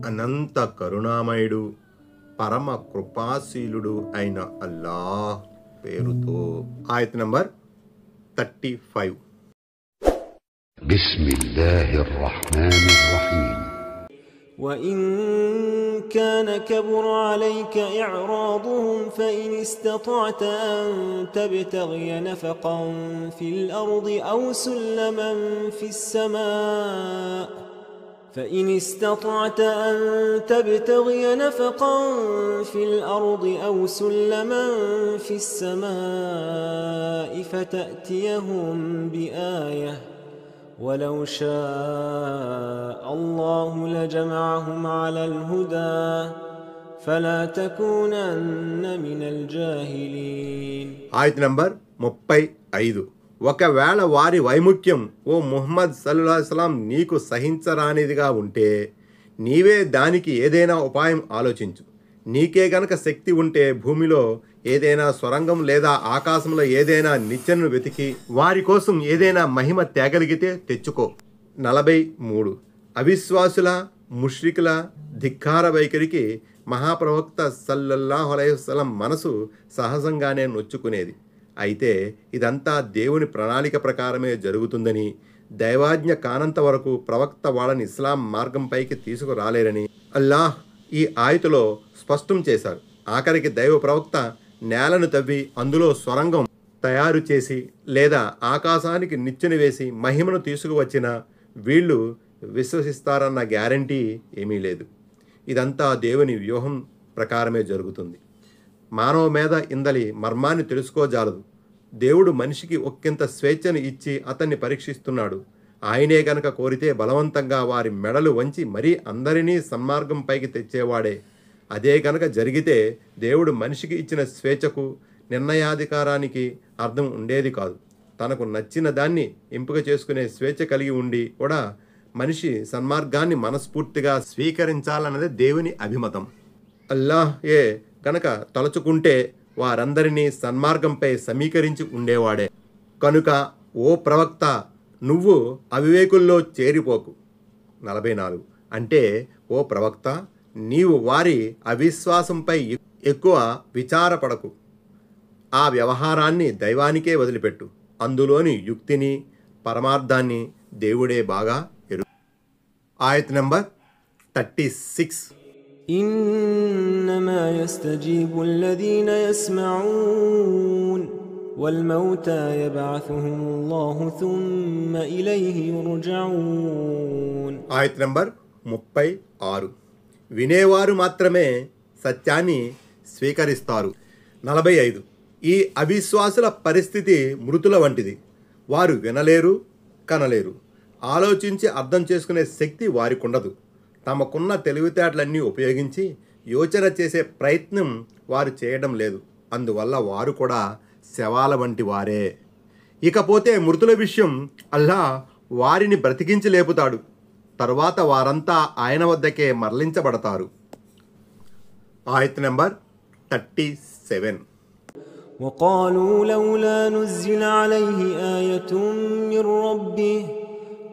అనంత కరుణామయుడు పరమ కృపాశీలుడు అయిన అల్లాహ్ పేరుతో. ఆయత్ నంబర్ 35. బిస్మిల్లాహిర్ రహ్మానిర్ రహీం. وإن كان كبر عليك إعراضهم فإن استطعت أن تبتغي نفقا في الأرض أو سلما في السماء فإن استطعت أن تبتغي نفقا في الأرض أو سلما في السماء فتأتيهم بآية ولو شاء الله لجمعهم على الهدى فلا تكونن من الجاهلين. ఆయత్ నంబర్ 35. ఒకవేళ వారి వైముఖ్యం ఓ ముహమ్మద్ సల్లల్లాహు అలైహి వసల్లం నీకు సహించరానిదిగా ఉంటే నీవే దానికి ఏదైనా ఉపాయం ఆలోచించు. నీకే గనక శక్తి ఉంటే భూమిలో ఏదైనా సొరంగం లేదా ఆకాశంలో ఏదైనా నిచ్చెనను వెతికి వారి కోసం ఏదైనా మహిమ తేగలిగితే తెచ్చుకో. 43. అవిశ్వాసుల ముష్రికుల ధిక్కార వైఖరికి మహాప్రవక్త సల్లల్లాహు అలైహి వసల్లం మనసు సహజంగానే నొచ్చుకునేది. అయితే ఇదంతా దేవుని ప్రణాళిక ప్రకారమే జరుగుతుందని, దైవాజ్ఞ కానంత వరకు ప్రవక్త వాళ్ళని ఇస్లాం మార్గంపైకి తీసుకురాలేరని అల్లాహ్ ఈ ఆయతులో స్పష్టం చేశారు. ఆఖరికి దైవ ప్రవక్త నేలను తవ్వి అందులో సొరంగం తయారు చేసి లేదా ఆకాశానికి నిచ్చెన వేసి మహిమను తీసుకువచ్చిన వీళ్ళు విశ్వసిస్తారన్న గ్యారంటీ ఏమీ లేదు. ఇదంతా దేవుని వ్యూహం ప్రకారమే జరుగుతుంది. మానవ మీద ఇందలి మర్మాన్ని తెలుసుకోజాలదు. దేవుడు మనిషికి ఒక్కింత స్వేచ్ఛను ఇచ్చి అతన్ని పరీక్షిస్తున్నాడు. ఆయనే గనక కోరితే బలవంతంగా వారి మెడలు వంచి మరీ అందరినీ సన్మార్గంపైకి తెచ్చేవాడే. అదే గనక జరిగితే దేవుడు మనిషికి ఇచ్చిన స్వేచ్ఛకు నిర్ణయాధికారానికి అర్థం ఉండేది కాదు. తనకు నచ్చిన దాన్ని ఎంపిక చేసుకునే స్వేచ్ఛ కలిగి ఉండి కూడా మనిషి సన్మార్గాన్ని మనస్ఫూర్తిగా స్వీకరించాలన్నది దేవుని అభిమతం. అల్లాహే కనుక తలుచుకుంటే వారందరినీ సన్మార్గంపై సమీకరించి ఉండేవాడే. కనుక ఓ ప్రవక్త నువ్వు అవివేకుల్లో చేరిపోకు. 44. అంటే ఓ ప్రవక్త నీవు వారి అవిశ్వాసంపై ఎక్కువ విచారపడకు. ఆ వ్యవహారాన్ని దైవానికే వదిలిపెట్టు. అందులోని యుక్తిని పరమార్థాన్ని దేవుడే బాగా ఎరుగు. ఆయత్ నంబర్ 36. إنما يستجيب الذين يسمعون والموتى يبعثهم الله ثم إليه يرجعون. ఆయత్ నంబర్ 36. వినేవారు మాత్రమే సత్యాన్ని స్వీకరిస్తారు. 45. ఈ అవిశ్వాసుల పరిస్థితి మృతుల వంటిది. వారు వినలేరు, కనలేరు, ఆలోచించి అర్థం చేసుకునే శక్తి వారికి ఉండదు. తమకున్న తెలివితేటలన్నీ ఉపయోగించి యోచన చేసే ప్రయత్నం వారు చేయడం లేదు. అందువల్ల వారు కూడా శవాల వంటి వారే. ఇకపోతే మృతుల విషయం అల్లాహ్ వారిని బ్రతికించి లేపుతాడు. తరువాత వారంతా ఆయన వద్దకే మరలించబడతారు. ఆయత్ నంబర్ 37. وقالوا لولا نزل عليه آية من ربه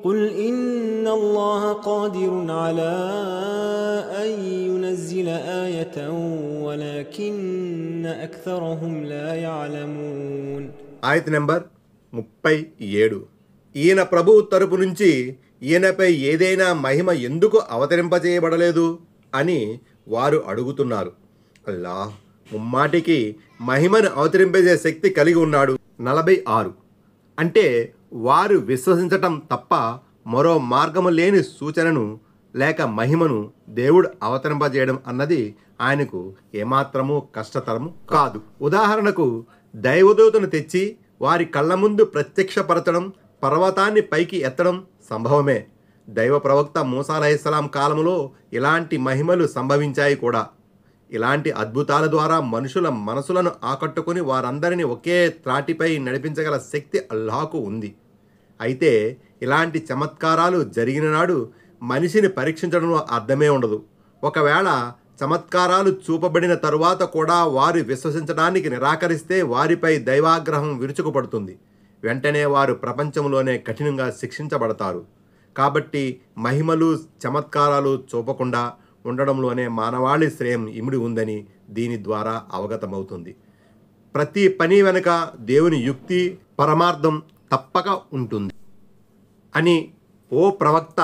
قل إن الله قادر على أن ينزل آية ولكن أكثرهم لا يعلمون. ఆయత్ నంబర్ 37. ఈయన ప్రభువు తరపు నుంచి ఈయనపై ఏదైనా మహిమ ఎందుకు అవతరింపజేయబడలేదు అని వారు అడుగుతున్నారు. అల్లాహ్ ముమ్మాటికి మహిమను అవతరింపజే శక్తి కలిగి ఉన్నాడు. 46. అంటే వారు విశ్వసించటం తప్ప మరో మార్గము లేని సూచనను లేక మహిమను దేవుడు అవతరింపజేయడం అన్నది ఆయనకు ఏమాత్రమూ కష్టతరము కాదు. ఉదాహరణకు దైవదూతను తెచ్చి వారి కళ్ళ ముందు ప్రత్యక్షపరచడం, పర్వతాన్ని పైకి ఎత్తడం సంభవమే. దైవ ప్రవక్త మూసా అలైహిస్సలాం కాలంలో ఇలాంటి మహిమలు సంభవించాయి కూడా. ఇలాంటి అద్భుతాల ద్వారా మనుషుల మనసులను ఆకట్టుకుని వారందరినీ ఒకే త్రాటిపై నడిపించగల శక్తి అల్లాహకు ఉంది. అయితే ఇలాంటి చమత్కారాలు జరిగిన నాడు మనిషిని పరీక్షించడంలో అర్థమే ఉండదు. ఒకవేళ చమత్కారాలు చూపబడిన తరువాత కూడా వారు విశ్వసించడానికి నిరాకరిస్తే వారిపై దైవాగ్రహం విరుచుకుపడుతుంది. వెంటనే వారు ప్రపంచంలోనే కఠినంగా శిక్షించబడతారు. కాబట్టి మహిమలు చమత్కారాలు చూపకుండా ఉండడంలోనే మానవాళి శ్రేయం ఇమిడి ఉందని దీని ద్వారా అవగతమవుతుంది. ప్రతి పని వెనుక దేవుని యుక్తి పరమార్థం తప్పక ఉంటుంది అని ఓ ప్రవక్త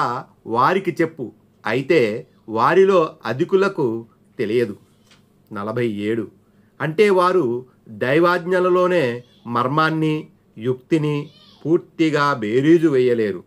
వారికి చెప్పు. అయితే వారిలో అధికులకు తెలియదు. 47 అంటే వారు దైవాజ్ఞలలోనే మర్మాన్ని యుక్తిని పూర్తిగా బేరీజు వేయలేరు.